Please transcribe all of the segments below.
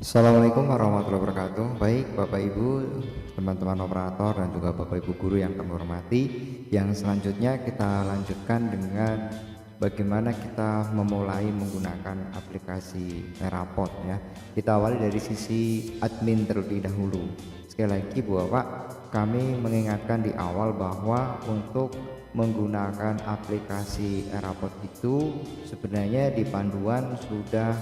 Assalamualaikum warahmatullahi wabarakatuh. Baik Bapak Ibu, teman-teman operator dan juga Bapak Ibu guru yang kami hormati. Yang selanjutnya kita lanjutkan dengan bagaimana kita memulai menggunakan aplikasi Terapod ya. Kita awali dari sisi admin terlebih dahulu. Sekali lagi Bu Bapak, kami mengingatkan di awal bahwa untuk menggunakan aplikasi Terapod itu sebenarnya di panduan sudah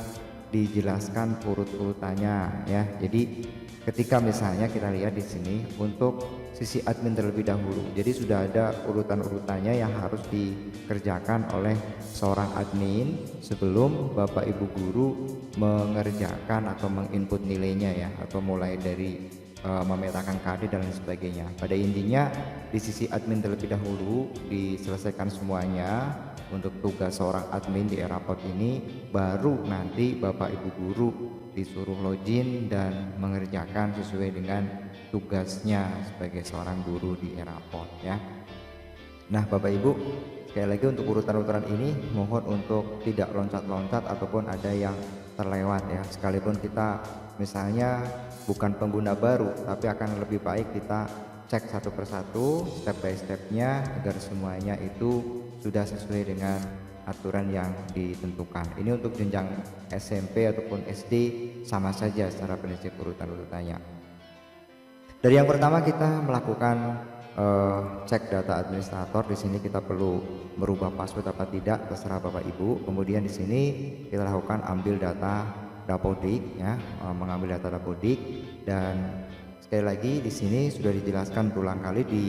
dijelaskan urut-urutannya ya. Jadi ketika misalnya kita lihat di sini untuk sisi admin terlebih dahulu. Jadi sudah ada urutan-urutannya yang harus dikerjakan oleh seorang admin sebelum Bapak Ibu guru mengerjakan atau menginput nilainya ya, atau mulai dari memetakan KD dan lain sebagainya. Pada intinya di sisi admin terlebih dahulu diselesaikan semuanya untuk tugas seorang admin di Terapod ini, baru nanti Bapak Ibu guru disuruh login dan mengerjakan sesuai dengan tugasnya sebagai seorang guru di Terapod ya. Nah Bapak Ibu, sekali lagi untuk urutan-urutan ini mohon untuk tidak loncat-loncat ataupun ada yang terlewat ya. Sekalipun kita misalnya bukan pengguna baru, tapi akan lebih baik kita cek satu persatu step by stepnya agar semuanya itu sudah sesuai dengan aturan yang ditentukan. Ini untuk jenjang SMP ataupun SD sama saja secara prinsip urutan-urutannya. Dari yang pertama kita melakukan cek data administrator. Di sini kita perlu merubah password apa tidak terserah Bapak Ibu. Kemudian di sini kita lakukan ambil data Dapodik ya, mengambil data Dapodik. Dan sekali lagi di sini sudah dijelaskan berulang kali, di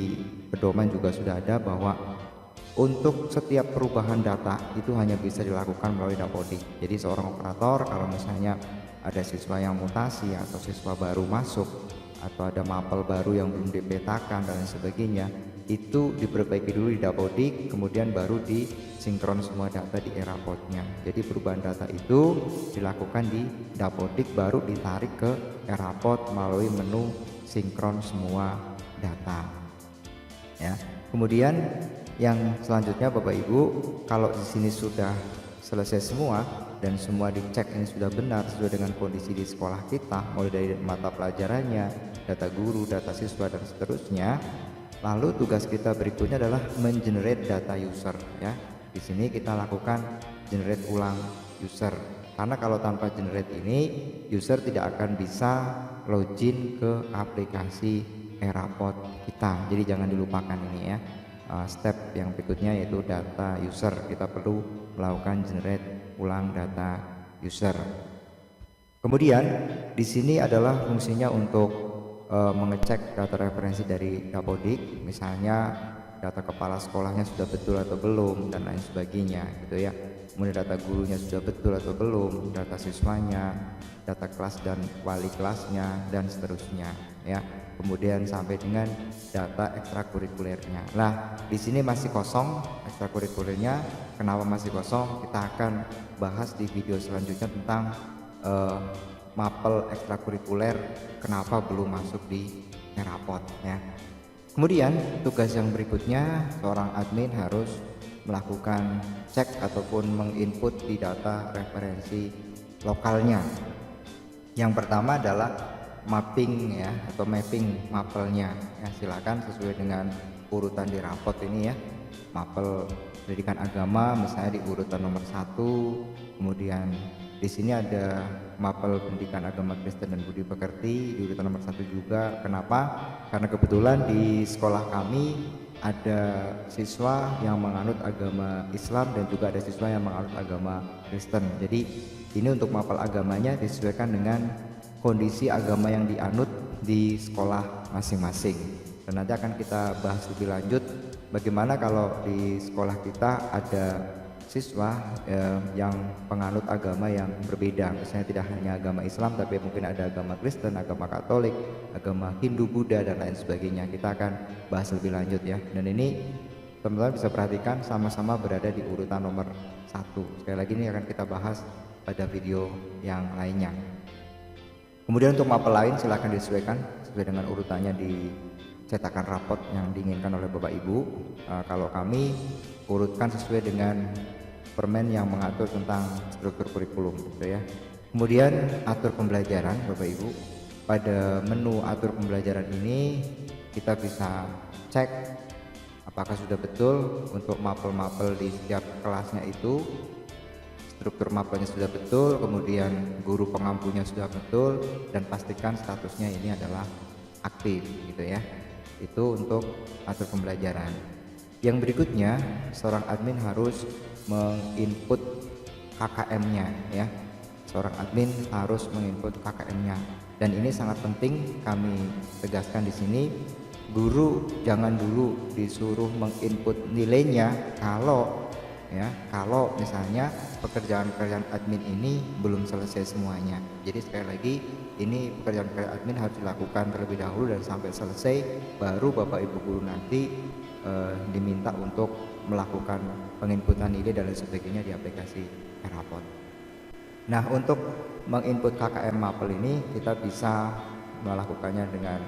pedoman juga sudah ada bahwa untuk setiap perubahan data itu hanya bisa dilakukan melalui Dapodik. Jadi seorang operator kalau misalnya ada siswa yang mutasi atau siswa baru masuk atau ada mapel baru yang belum dipetakan dan lain sebagainya, itu diperbaiki dulu di Dapodik, kemudian baru disinkron semua data di Terapodnya. Jadi perubahan data itu dilakukan di Dapodik, baru ditarik ke Terapod melalui menu sinkron semua data ya. Kemudian yang selanjutnya Bapak Ibu, kalau di sini sudah selesai semua dan semua dicek ini sudah benar sesuai dengan kondisi di sekolah kita, mulai dari mata pelajarannya, data guru, data siswa dan seterusnya. Lalu tugas kita berikutnya adalah mengenerate data user ya. Di sini kita lakukan generate ulang user. Karena kalau tanpa generate ini user tidak akan bisa login ke aplikasi Terapod kita. Jadi jangan dilupakan ini ya. Step yang berikutnya yaitu data user. Kita perlu melakukan generate ulang data user. Kemudian di sini adalah fungsinya untuk mengecek data referensi dari Dapodik, misalnya data kepala sekolahnya sudah betul atau belum dan lain sebagainya gitu ya. Kemudian data gurunya sudah betul atau belum, data siswanya, data kelas dan wali kelasnya dan seterusnya ya. Kemudian sampai dengan data ekstrakurikulernya. Nah, di sini masih kosong ekstrakurikulernya. Kenapa masih kosong? Kita akan bahas di video selanjutnya tentang mapel ekstrakurikuler kenapa belum masuk di Terapod ya. Kemudian tugas yang berikutnya, seorang admin harus melakukan cek ataupun menginput di data referensi lokalnya. Yang pertama adalah mapping ya, atau mapping mapelnya ya. Silakan sesuai dengan urutan di rapot ini ya. Mapel pendidikan agama misalnya di urutan nomor 1, kemudian di sini ada mapel pendidikan agama Kristen dan budi pekerti di urutan nomor 1 juga. Kenapa? Karena kebetulan di sekolah kami ada siswa yang menganut agama Islam dan juga ada siswa yang menganut agama Kristen. Jadi ini untuk mapel agamanya disesuaikan dengan kondisi agama yang dianut di sekolah masing-masing. Dan nanti akan kita bahas lebih lanjut bagaimana kalau di sekolah kita ada siswa yang penganut agama yang berbeda, misalnya tidak hanya agama Islam tapi mungkin ada agama Kristen, agama Katolik, agama Hindu, Buddha dan lain sebagainya. Kita akan bahas lebih lanjut ya. Dan ini teman-teman bisa perhatikan sama-sama berada di urutan nomor 1. Sekali lagi ini akan kita bahas pada video yang lainnya. Kemudian untuk mapel lain silahkan disesuaikan sesuai dengan urutannya di cetakan rapot yang diinginkan oleh Bapak Ibu. Kalau kami urutkan sesuai dengan permen yang mengatur tentang struktur kurikulum gitu ya. Kemudian atur pembelajaran Bapak Ibu. Pada menu atur pembelajaran ini kita bisa cek apakah sudah betul untuk mapel-mapel di setiap kelasnya itu, struktur mapelnya sudah betul, kemudian guru pengampunya sudah betul, dan pastikan statusnya ini adalah aktif gitu ya. Itu untuk atur pembelajaran. Yang berikutnya, seorang admin harus menginput KKM-nya ya. Seorang admin harus menginput KKM-nya, dan ini sangat penting kami tegaskan di sini. Guru jangan dulu disuruh menginput nilainya kalau misalnya pekerjaan admin ini belum selesai semuanya. Jadi sekali lagi, ini pekerjaan admin harus dilakukan terlebih dahulu dan sampai selesai, baru Bapak Ibu guru nanti diminta untuk melakukan penginputan nilai dan lain sebagainya di aplikasi Eraport. Nah, untuk menginput KKM mapel ini kita bisa melakukannya dengan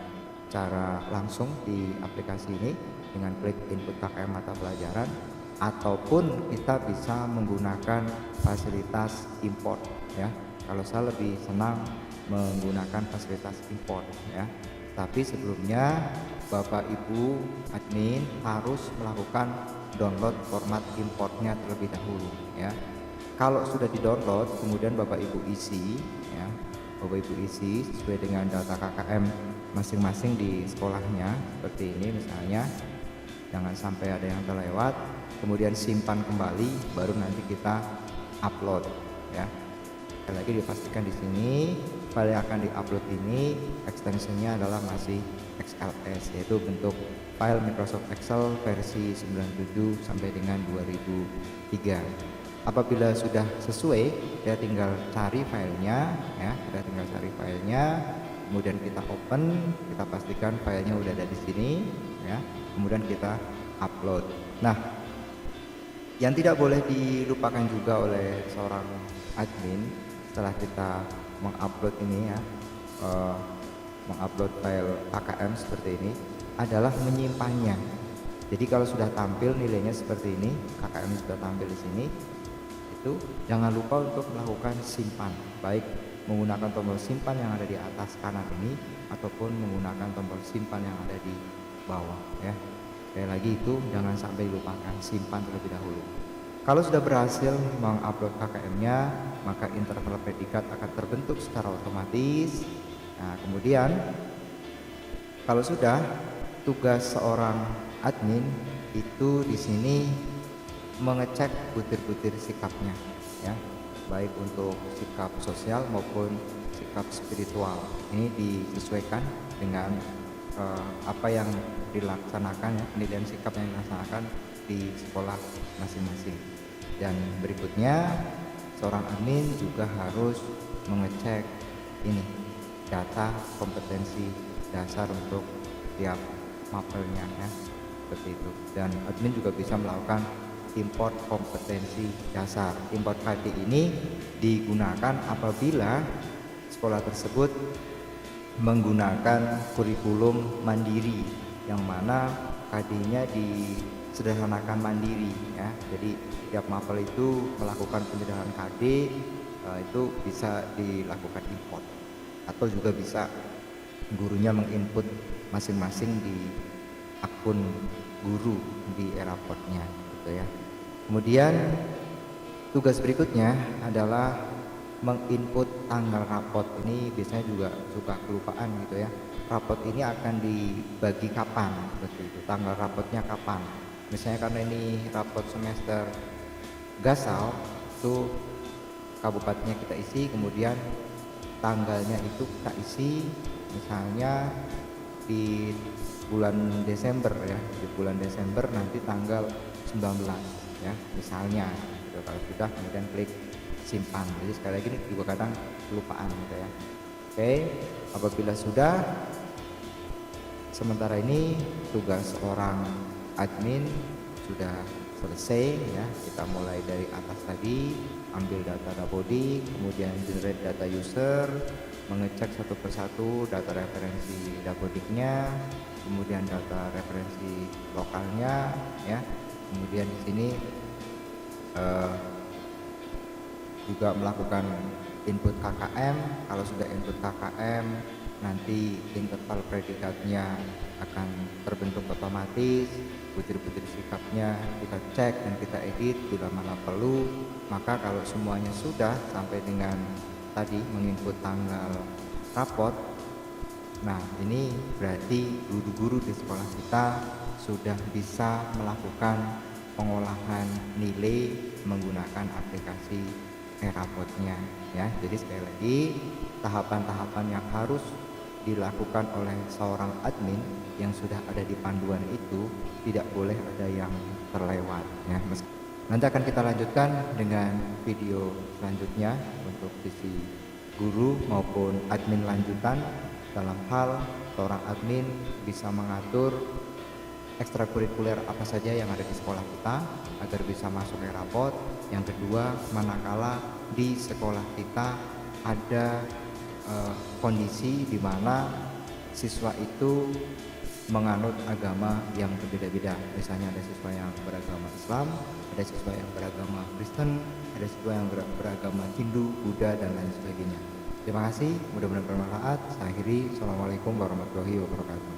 cara langsung di aplikasi ini dengan klik input KKM mata pelajaran, ataupun kita bisa menggunakan fasilitas import ya. Kalau saya lebih senang menggunakan fasilitas import ya. Tapi sebelumnya Bapak Ibu admin harus melakukan download format importnya terlebih dahulu ya. Kalau sudah di-download, kemudian Bapak Ibu isi ya. Bapak Ibu isi sesuai dengan data KKM masing-masing di sekolahnya seperti ini misalnya. Jangan sampai ada yang terlewat. Kemudian simpan kembali, baru nanti kita upload ya. Sekali lagi dipastikan di sini file yang akan diupload ini ekstensinya adalah masih XLS, yaitu bentuk file Microsoft Excel versi 97 sampai dengan 2003. Apabila sudah sesuai, kita tinggal cari filenya ya, kemudian kita open, kita pastikan filenya udah ada di sini ya, kemudian kita upload. Nah, yang tidak boleh dilupakan juga oleh seorang admin setelah kita mengupload ini ya, mengupload file KKM seperti ini adalah menyimpannya. Jadi kalau sudah tampil nilainya seperti ini, KKM sudah tampil di sini, itu jangan lupa untuk melakukan simpan, baik menggunakan tombol simpan yang ada di atas kanan ini ataupun menggunakan tombol simpan yang ada di bawah ya. Sekali lagi, itu jangan sampai dilupakan, simpan terlebih dahulu. Kalau sudah berhasil mengupload KKM-nya, maka interval predikat akan terbentuk secara otomatis. Nah, kemudian kalau sudah, tugas seorang admin itu di sini mengecek butir-butir sikapnya ya, baik untuk sikap sosial maupun sikap spiritual. Ini disesuaikan dengan apa yang dilaksanakan ya, penilaian sikap yang dilaksanakan di sekolah masing-masing. Dan berikutnya, seorang admin juga harus mengecek ini data kompetensi dasar untuk tiap mapelnya ya, seperti itu. Dan admin juga bisa melakukan import kompetensi dasar. Import KD ini digunakan apabila sekolah tersebut menggunakan kurikulum mandiri, yang mana KD-nya disederhanakan mandiri ya. Jadi tiap mapel itu melakukan penyederhanaan KD, itu bisa dilakukan import, atau juga bisa gurunya menginput masing-masing di akun guru di Eraportnya gitu ya. Kemudian tugas berikutnya adalah menginput tanggal rapot. Ini biasanya juga suka kelupaan gitu ya. Rapot ini akan dibagi kapan, seperti itu. Tanggal rapotnya kapan? Misalnya karena ini rapot semester Gasal, itu kabupatennya kita isi, kemudian tanggalnya itu kita isi misalnya di bulan Desember ya. Di bulan Desember nanti tanggal 19 ya misalnya gitu. Kalau sudah, kemudian klik simpan. Jadi sekali lagi ini juga kadang kelupaan gitu ya. Oke, apabila sudah, sementara ini tugas orang admin sudah selesai ya. Kita mulai dari atas tadi, ambil data Dapodik, kemudian generate data user, mengecek satu persatu data referensi Dapodiknya, kemudian data referensi lokalnya ya. Kemudian di sini juga melakukan input KKM. Kalau sudah input KKM, nanti interval predikatnya akan terbentuk otomatis, butir-butir sikapnya kita cek dan kita edit bila mana perlu. Maka kalau semuanya sudah sampai dengan tadi menginput tanggal rapot, nah ini berarti guru-guru di sekolah kita sudah bisa melakukan pengolahan nilai menggunakan aplikasi e-rapotnya ya. Jadi sekali lagi, tahapan-tahapan yang harus dilakukan oleh seorang admin yang sudah ada di panduan itu tidak boleh ada yang terlewat ya. Nanti akan kita lanjutkan dengan video selanjutnya untuk sisi guru maupun admin lanjutan dalam hal seorang admin bisa mengatur ekstrakurikuler apa saja yang ada di sekolah kita agar bisa masuk e-rapot. Yang kedua, manakala di sekolah kita ada kondisi di mana siswa itu menganut agama yang berbeda-beda. Misalnya ada siswa yang beragama Islam, ada siswa yang beragama Kristen, ada siswa yang beragama Hindu, Buddha, dan lain sebagainya. Terima kasih, mudah-mudahan bermanfaat. Saya akhiri. Assalamualaikum warahmatullahi wabarakatuh.